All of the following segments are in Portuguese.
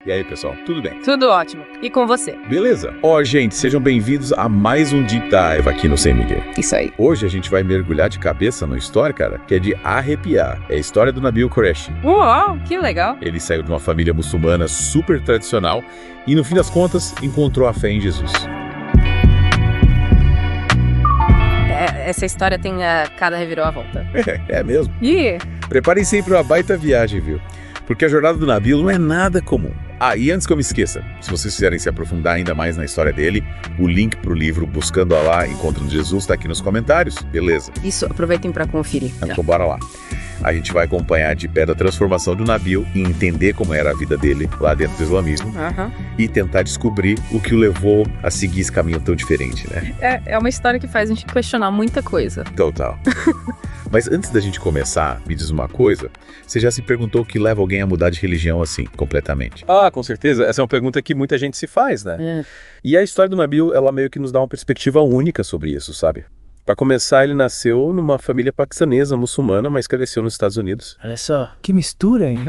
E aí, pessoal, tudo bem? Tudo ótimo. E com você? Beleza? Gente, sejam bem-vindos a mais um Deep Dive aqui no Sem Miguel. Isso aí. Hoje a gente vai mergulhar de cabeça numa história, cara, que é de arrepiar. É a história do Nabil Qureshi. Uau, que legal. Ele saiu de uma família muçulmana super tradicional e, no fim das contas, encontrou a fé em Jesus. Essa história tem cada reviravolta. É mesmo. E Preparem-se para uma baita viagem, viu? Porque a jornada do Nabil não é nada comum. E antes que eu me esqueça, se vocês quiserem se aprofundar ainda mais na história dele, o link pro livro Buscando Alá, Encontrando Jesus está aqui nos comentários, beleza? Isso, aproveitem para conferir. Então bora lá. A gente vai acompanhar de perto a transformação do Nabil e entender como era a vida dele lá dentro do islamismo e tentar descobrir o que o levou a seguir esse caminho tão diferente, né? É uma história que faz a gente questionar muita coisa. Total. Mas antes da gente começar, me diz uma coisa. Você já se perguntou o que leva alguém a mudar de religião assim, completamente? Com certeza. Essa é uma pergunta que muita gente se faz, né? E a história do Nabil, ela meio que nos dá uma perspectiva única sobre isso, sabe? Para começar, ele nasceu numa família paquistanesa, muçulmana, mas cresceu nos Estados Unidos. Olha só, que mistura, hein?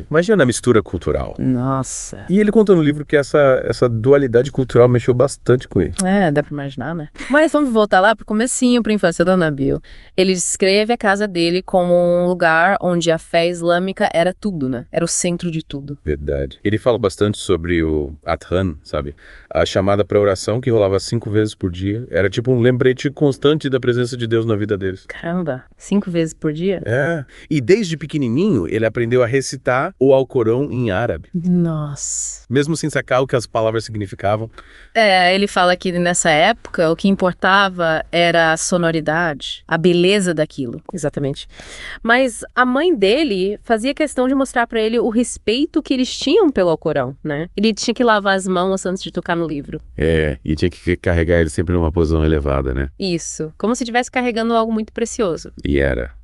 Imagina a mistura cultural. Nossa. E ele conta no livro que essa dualidade cultural mexeu bastante com ele. Dá pra imaginar, né? Mas vamos voltar lá pro comecinho, pra infância do Nabil. Ele descreve a casa dele como um lugar onde a fé islâmica era tudo, né? Era o centro de tudo. Verdade. Ele fala bastante sobre o Adhan, sabe? A chamada pra oração que rolava 5 vezes por dia. Era tipo um lembrete constante da presença de Deus na vida deles. Caramba, 5 vezes por dia? E desde pequenininho, ele aprendeu a recitar o Alcorão em árabe. Nossa. Mesmo sem sacar o que as palavras significavam. Ele fala que nessa época o que importava era a sonoridade, a beleza daquilo. Exatamente. Mas a mãe dele fazia questão de mostrar pra ele o respeito que eles tinham pelo Alcorão, né? Ele tinha que lavar as mãos antes de tocar no livro. E tinha que carregar ele sempre numa posição elevada, né? Isso. Como se estivesse carregando algo muito precioso. E era.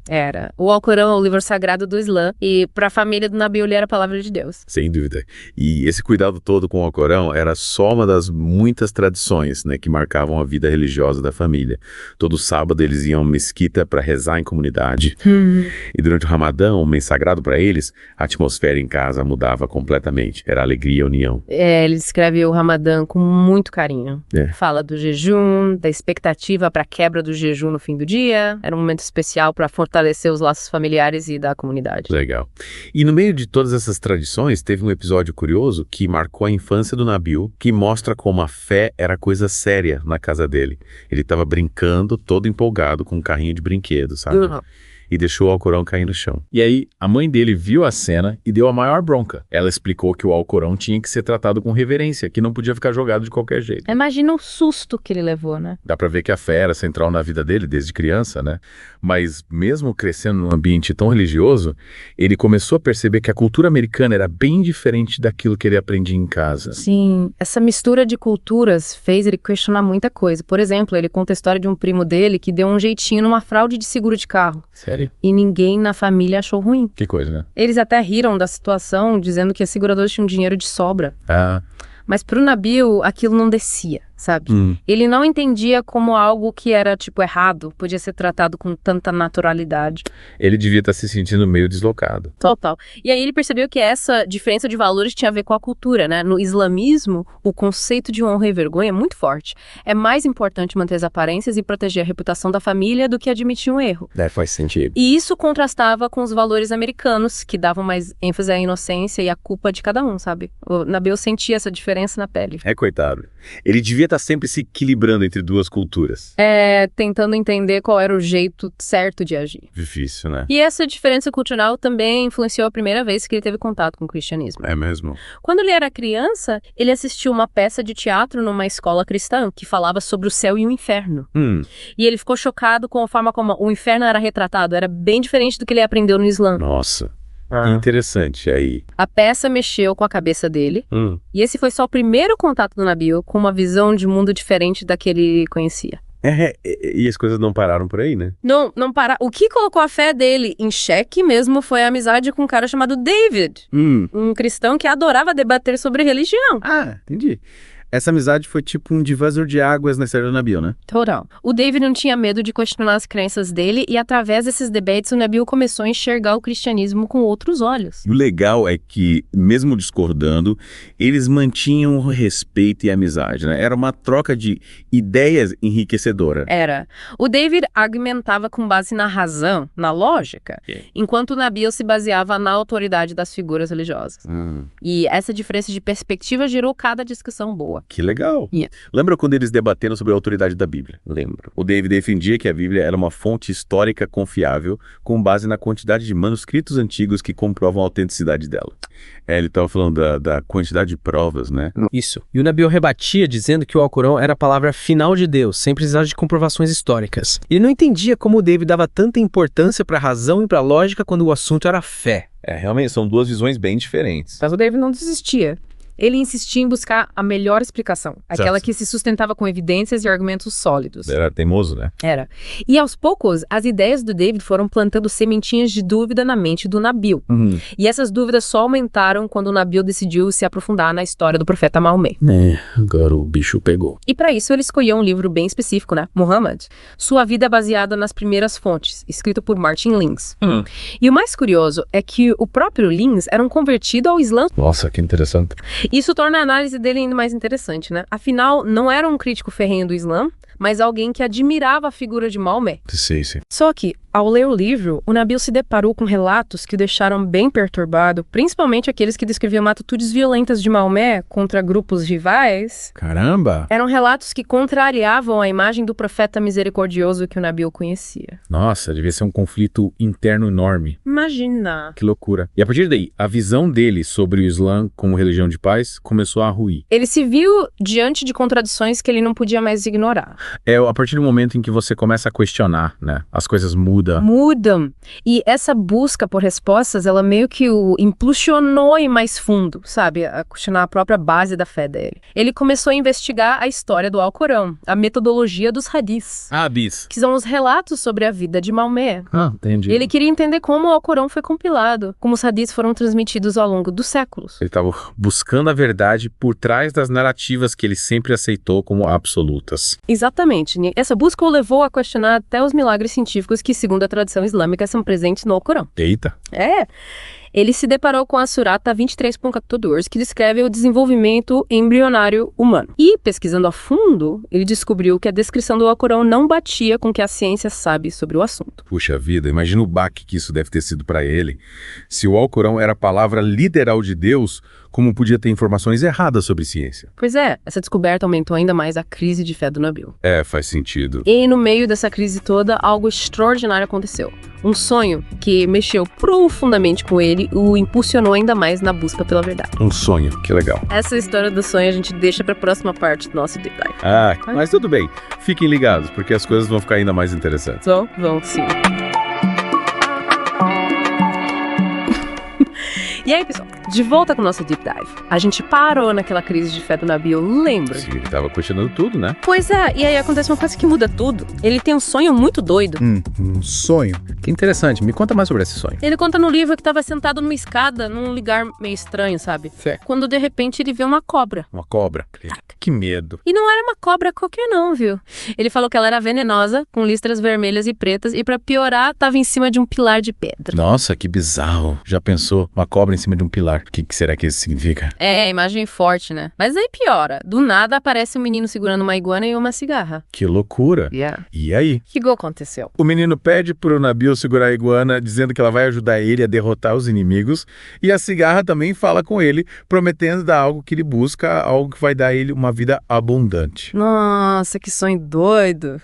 O Alcorão é o livro sagrado do Islã e para a família do Nabil ele era a palavra de Deus. Sem dúvida. E esse cuidado todo com o Alcorão era só uma das muitas tradições, né, que marcavam a vida religiosa da família. Todo sábado eles iam à mesquita para rezar em comunidade. E durante o Ramadã, um mês sagrado para eles, a atmosfera em casa mudava completamente. Era alegria e união. Ele descreve o Ramadã com muito carinho. Fala do jejum, da expectativa para a quebra do jejum no fim do dia. Era um momento especial para fortalecer os laços familiares e da comunidade. Legal. E no meio de todas essas tradições, teve um episódio curioso que marcou a infância do Nabil, que mostra como a fé era coisa séria na casa dele. Ele estava brincando, todo empolgado, com um carrinho de brinquedo, sabe? E deixou o Alcorão cair no chão. E aí, a mãe dele viu a cena e deu a maior bronca. Ela explicou que o Alcorão tinha que ser tratado com reverência, que não podia ficar jogado de qualquer jeito. Imagina o susto que ele levou, né? Dá pra ver que a fé era central na vida dele desde criança, né? Mas mesmo crescendo num ambiente tão religioso, ele começou a perceber que a cultura americana era bem diferente daquilo que ele aprendia em casa. Sim, essa mistura de culturas fez ele questionar muita coisa. Por exemplo, ele conta a história de um primo dele que deu um jeitinho numa fraude de seguro de carro. Sério? E ninguém na família achou ruim. Que coisa, né? Eles até riram da situação, dizendo que as seguradoras tinham dinheiro de sobra. Mas pro Nabil, aquilo não descia, sabe? Ele não entendia como algo que era, errado, podia ser tratado com tanta naturalidade. Ele devia estar se sentindo meio deslocado. Total. E aí ele percebeu que essa diferença de valores tinha a ver com a cultura, né? No islamismo, o conceito de honra e vergonha é muito forte. É mais importante manter as aparências e proteger a reputação da família do que admitir um erro. Faz sentido. E isso contrastava com os valores americanos, que davam mais ênfase à inocência e à culpa de cada um, sabe? O Nabil sentia essa diferença na pele. Coitado. Ele devia estar sempre se equilibrando entre duas culturas. Tentando entender qual era o jeito certo de agir. Difícil, né? E essa diferença cultural também influenciou a primeira vez que ele teve contato com o cristianismo. É mesmo? Quando ele era criança, ele assistiu uma peça de teatro numa escola cristã que falava sobre o céu e o inferno. E ele ficou chocado com a forma como o inferno era retratado. Era bem diferente do que ele aprendeu no Islã. Nossa. Interessante aí. A peça mexeu com a cabeça dele. E esse foi só o primeiro contato do Nabil com uma visão de mundo diferente da que ele conhecia. E as coisas não pararam por aí, né? Não para. O que colocou a fé dele em xeque mesmo foi a amizade com um cara chamado David. Um cristão que adorava debater sobre religião. Entendi. Essa amizade foi tipo um divisor de águas na história do Nabil, né? Total. O David não tinha medo de questionar as crenças dele e através desses debates o Nabil começou a enxergar o cristianismo com outros olhos. O legal é que, mesmo discordando, eles mantinham o respeito e a amizade, né? Era uma troca de ideias enriquecedora. Era. O David argumentava com base na razão, na lógica, enquanto o Nabil se baseava na autoridade das figuras religiosas. E essa diferença de perspectiva gerou cada discussão boa. Que legal. Yeah. Lembra quando eles debateram sobre a autoridade da Bíblia? Lembro. O David defendia que a Bíblia era uma fonte histórica confiável com base na quantidade de manuscritos antigos que comprovam a autenticidade dela. Ele estava falando da quantidade de provas, né? Isso. E o Nabil rebatia dizendo que o Alcorão era a palavra final de Deus, sem precisar de comprovações históricas. Ele não entendia como o David dava tanta importância para a razão e para a lógica quando o assunto era fé. Realmente são duas visões bem diferentes. Mas o David não desistia. Ele insistia em buscar a melhor explicação, aquela que se sustentava com evidências e argumentos sólidos. Era teimoso, né? Era. E aos poucos, as ideias do David foram plantando sementinhas de dúvida na mente do Nabil. E essas dúvidas só aumentaram quando o Nabil decidiu se aprofundar na história do profeta Maomé. Agora o bicho pegou. E para isso ele escolheu um livro bem específico, né? Muhammad. Sua vida baseada nas primeiras fontes, escrito por Martin Lins. E o mais curioso é que o próprio Lins era um convertido ao Islã. Nossa, que interessante. Isso torna a análise dele ainda mais interessante, né? Afinal, não era um crítico ferrenho do Islã, mas alguém que admirava a figura de Maomé. Sim. Só que, ao ler o livro, o Nabil se deparou com relatos que o deixaram bem perturbado, principalmente aqueles que descreviam atitudes violentas de Maomé contra grupos rivais. Caramba! Eram relatos que contrariavam a imagem do profeta misericordioso que o Nabil conhecia. Nossa, devia ser um conflito interno enorme. Imagina! Que loucura. E a partir daí, a visão dele sobre o Islã como religião de paz começou a ruir. Ele se viu diante de contradições que ele não podia mais ignorar. A partir do momento em que você começa a questionar, né? As coisas mudam. E essa busca por respostas, ela meio que o impulsionou em mais fundo, sabe? A questionar a própria base da fé dele. Ele começou a investigar a história do Alcorão, a metodologia dos hadiths. Bis. Que são os relatos sobre a vida de Maomé. Entendi. Ele queria entender como o Alcorão foi compilado, como os hadiths foram transmitidos ao longo dos séculos. Ele estava buscando a verdade por trás das narrativas que ele sempre aceitou como absolutas. Exatamente. Essa busca o levou a questionar até os milagres científicos que, segundo a tradição islâmica, são presentes no Alcorão. Eita! Ele se deparou com a Surata 23.14, que descreve o desenvolvimento embrionário humano. E, pesquisando a fundo, ele descobriu que a descrição do Alcorão não batia com o que a ciência sabe sobre o assunto. Puxa vida, imagina o baque que isso deve ter sido para ele. Se o Alcorão era a palavra literal de Deus, como podia ter informações erradas sobre ciência? Pois é, essa descoberta aumentou ainda mais a crise de fé do Nabil. Faz sentido. E no meio dessa crise toda, algo extraordinário aconteceu. Um sonho que mexeu profundamente com ele e o impulsionou ainda mais na busca pela verdade. Um sonho, que legal. Essa história do sonho a gente deixa para a próxima parte do nosso deep dive. Mas tudo bem. Fiquem ligados, porque as coisas vão ficar ainda mais interessantes. Vão sim. E aí, pessoal, de volta com o nosso Deep Dive. A gente parou naquela crise de fé do Nabil, lembra? Sim, ele tava questionando tudo, né? Pois é, e aí acontece uma coisa que muda tudo. Ele tem um sonho muito doido. Um sonho? Que interessante. Me conta mais sobre esse sonho. Ele conta no livro que estava sentado numa escada, num lugar meio estranho, sabe? Certo. Quando de repente ele vê uma cobra. Uma cobra. Que medo. E não era uma cobra qualquer não, viu? Ele falou que ela era venenosa, com listras vermelhas e pretas, e pra piorar, tava em cima de um pilar de pedra. Nossa, que bizarro. Já pensou? Uma cobra em cima de um pilar. O que será que isso significa? Imagem forte, né? Mas aí piora. Do nada aparece um menino segurando uma iguana e uma cigarra. Que loucura. E aí? O que aconteceu? O menino pede pro Nabil segurar a iguana, dizendo que ela vai ajudar ele a derrotar os inimigos. E a cigarra também fala com ele, prometendo dar algo que ele busca, algo que vai dar a ele uma vida abundante. Nossa, que sonho doido.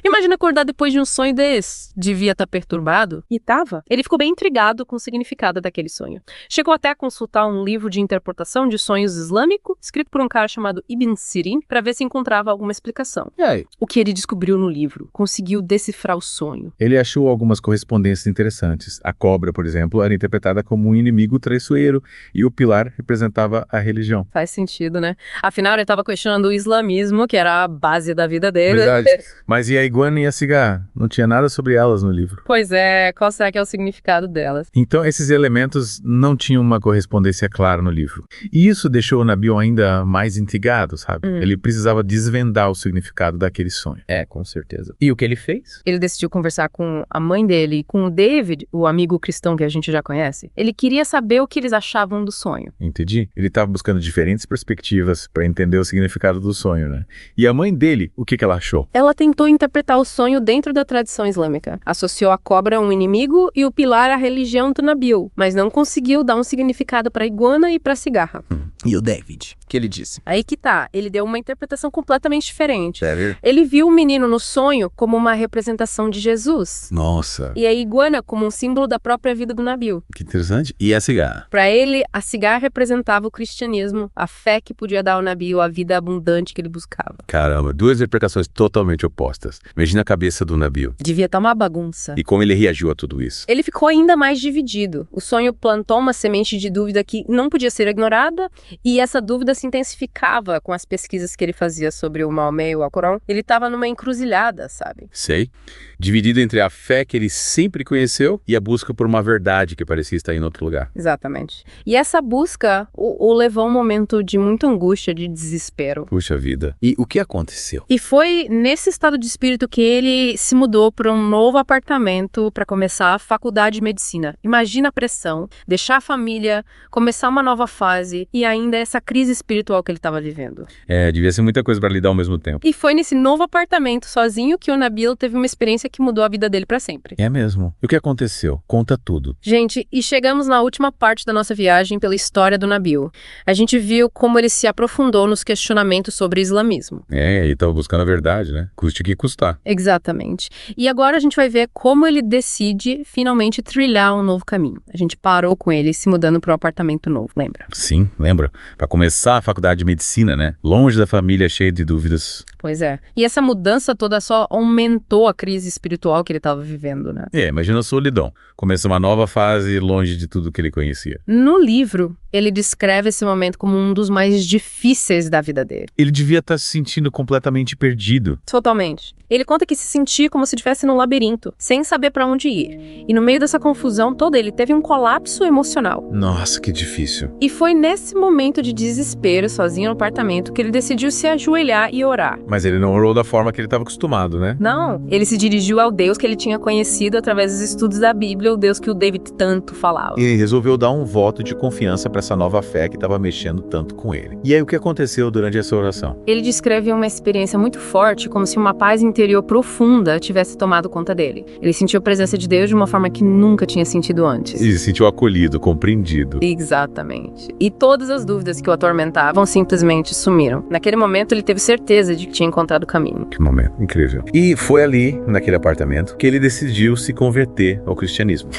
Imagina acordar depois de um sonho desse. Devia estar perturbado. E tava. Ele ficou bem intrigado com o significado daquele sonho. Chegou até a consultar um livro de interpretação de sonhos islâmico, escrito por um cara chamado Ibn Sirin, para ver se encontrava alguma explicação. E aí? O que ele descobriu no livro? Conseguiu decifrar o sonho. Ele achou algumas correspondências interessantes. A cobra, por exemplo, era interpretada como um inimigo traiçoeiro e o pilar representava a religião. Faz sentido, né? Afinal, ele estava questionando o islamismo, que era a base da vida dele. Verdade. Mas e a iguana e a cigarra? Não tinha nada sobre elas no livro. Pois é, qual será que é o significado delas? Então esses elementos não tinham uma correspondência clara no livro. E isso deixou o Nabil ainda mais intrigado, sabe? Ele precisava desvendar o significado daquele sonho. Com certeza. E o que ele fez? Ele decidiu conversar com a mãe dele e com o David, o amigo cristão que a gente já conhece. Ele queria saber o que eles achavam do sonho. Entendi. Ele estava buscando diferentes perspectivas para entender o significado do sonho, né? E a mãe dele, o que ela achou? Ela tentou interpretar o sonho dentro da tradição islâmica. Associou a cobra a um inimigo e o pilar à religião do Nabil, mas não conseguiu dar um significado para a iguana e para a cigarra. E o David? O que ele disse? Aí que tá, ele deu uma interpretação completamente diferente. Sério? Ele viu o menino no sonho como uma representação de Jesus. Nossa, E a iguana como um símbolo da própria vida do Nabil. que interessante. E a cigarra? Para ele, a cigarra representava o cristianismo, a fé que podia dar ao Nabil, a vida abundante que ele buscava. Caramba, duas interpretações totalmente opostas. Imagina a cabeça do Nabil. Devia estar uma bagunça. E como ele reagiu a tudo isso. Ele ficou ainda mais dividido. O sonho plantou uma semente de dúvida que não podia ser ignorada, e essa dúvida se intensificava com as pesquisas que ele fazia sobre o Maomé e o Alcorão. Ele estava numa encruzilhada, sabe? Sei. Dividido entre a fé que ele sempre conheceu e a busca por uma verdade que parecia estar em outro lugar. Exatamente. E essa busca o levou a um momento de muita angústia, de desespero. Puxa vida. E o que aconteceu? E foi nesse estado de espírito que ele se mudou para um novo apartamento para começar a faculdade de medicina. Imagina a pressão, deixar a família, começar uma nova fase e ainda essa crise espiritual que ele estava vivendo. Devia ser muita coisa para lidar ao mesmo tempo. E foi nesse novo apartamento sozinho que o Nabil teve uma experiência que mudou a vida dele para sempre. É mesmo. E o que aconteceu? Conta tudo. Gente, e chegamos na última parte da nossa viagem pela história do Nabil. A gente viu como ele se aprofundou nos questionamentos sobre islamismo. E tava buscando a verdade, né? Custe o que custar. Exatamente. E agora a gente vai ver como ele decide finalmente trilhar um novo caminho. A gente parou com ele se mudando para um apartamento novo, lembra? Sim, lembra? Para começar a faculdade de medicina, né? Longe da família, cheia de dúvidas. Pois é. E essa mudança toda só aumentou a crise espiritual que ele estava vivendo, né? Imagina a solidão. Começa uma nova fase longe de tudo que ele conhecia. No livro, ele descreve esse momento como um dos mais difíceis da vida dele. Ele devia estar se sentindo completamente perdido. Totalmente. Ele conta que se sentia como se estivesse num labirinto, sem saber para onde ir. E no meio dessa confusão toda, ele teve um colapso emocional. Nossa, que difícil. E foi nesse momento de desespero, sozinho no apartamento, que ele decidiu se ajoelhar e orar. Mas ele não orou da forma que ele estava acostumado, né? Não, ele se dirigiu ao Deus que ele tinha conhecido através dos estudos da Bíblia, o Deus que o David tanto falava. Ele resolveu dar um voto de confiança para essa nova fé que estava mexendo tanto com ele. E aí o que aconteceu durante essa oração? Ele descreve uma experiência muito forte, como se uma paz interior profunda tivesse tomado conta dele. Ele sentiu a presença de Deus de uma forma que nunca tinha sentido antes. E se sentiu acolhido, compreendido. Exatamente. E todas as dúvidas que o atormentavam simplesmente sumiram. Naquele momento, ele teve certeza de que tinha encontrado o caminho. Que momento incrível. E foi ali, naquele apartamento, que ele decidiu se converter ao cristianismo.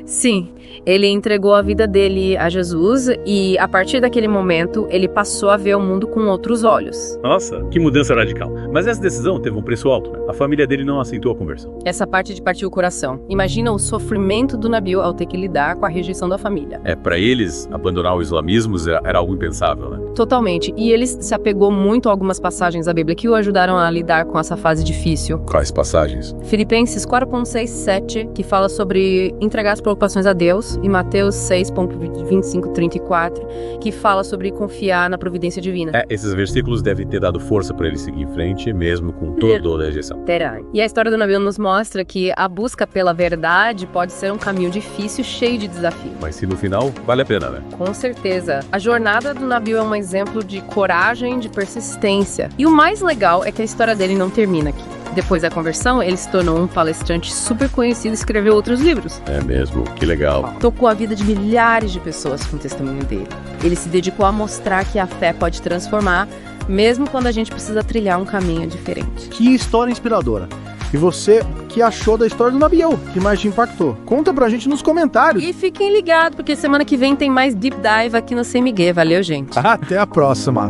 Sim, ele entregou a vida dele a Jesus e, a partir daquele momento, ele passou a ver o mundo com outros olhos. Nossa, que mudança radical. Mas essa decisão teve um preço alto, né? A família dele não aceitou a conversão. Essa parte de partir o coração. Imagina o sofrimento do Nabil ao ter que lidar com a rejeição da família. Para eles, abandonar o islamismo era algo impensável, né? Totalmente. E ele se apegou muito a algumas passagens da Bíblia que o ajudaram a lidar com essa fase difícil. Quais passagens? Filipenses 4.6-7, que fala sobre entregar as preocupações a Deus, e Mateus 6.25-34, que fala sobre confiar na providência divina. Esses versículos devem ter dado força para ele seguir em frente, mesmo com toda a rejeição. Terá. E a história do Nabil nos mostra que a busca pela verdade pode ser um caminho difícil, cheio de desafios. Mas se no final, vale a pena, né? Com certeza. A jornada do Nabil é um exemplo de coragem, de persistência. E o mais legal é que a história dele não termina aqui. Depois da conversão, ele se tornou um palestrante super conhecido e escreveu outros livros. É mesmo, que legal. Tocou a vida de milhares de pessoas com o testemunho dele. Ele se dedicou a mostrar que a fé pode transformar, mesmo quando a gente precisa trilhar um caminho diferente. Que história inspiradora. E você, o que achou da história do Nabil? Que mais te impactou? Conta pra gente nos comentários. E fiquem ligados, porque semana que vem tem mais Deep Dive aqui no CMG. Valeu, gente. Até a próxima.